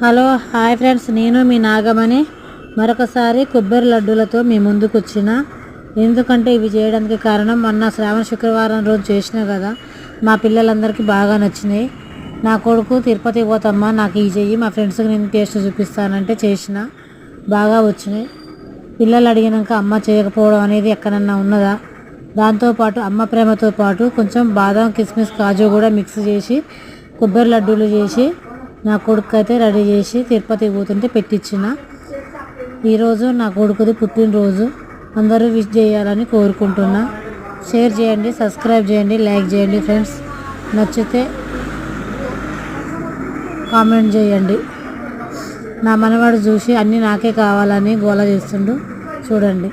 Hello hi friends, నేను మీ నాగమణి మరొకసారి కొబ్బరి లడ్డూలతో మీ ముందుకు వచ్చిన. ఎందుకంటే ఇవి చేయడానికి కారణం, మొన్న శ్రావణ శుక్రవారం రోజు చేసిన కదా, మా పిల్లలందరికీ బాగా నచ్చినాయి. నా కొడుకు తిరుపతి పోతమ్మా నాకు ఈ చెయ్యి, మా ఫ్రెండ్స్కి నేను టేస్ట్ చూపిస్తానంటే చేసిన, బాగా వచ్చినాయి. పిల్లలు అడిగినాక అమ్మ చేయకపోవడం అనేది ఎక్కడన్నా ఉన్నదా? దాంతోపాటు అమ్మ ప్రేమతో పాటు కొంచెం బాదం కిస్మిస్ కాజు కూడా మిక్స్ చేసి కొబ్బరి లడ్డూలు చేసి నా కొడుకు అయితే రెడీ చేసి తిరుపతికి పోతుంటే పెట్టించిన. ఈరోజు నా కొడుకుది పుట్టినరోజు, అందరూ విష్ చేయాలని కోరుకుంటున్నా. షేర్ చేయండి, సబ్స్క్రైబ్ చేయండి, లైక్ చేయండి ఫ్రెండ్స్. నచ్చితే కామెంట్ చేయండి. నా మనవాడు చూసి అన్నీ నాకే కావాలని గోల చేస్తుండు, చూడండి.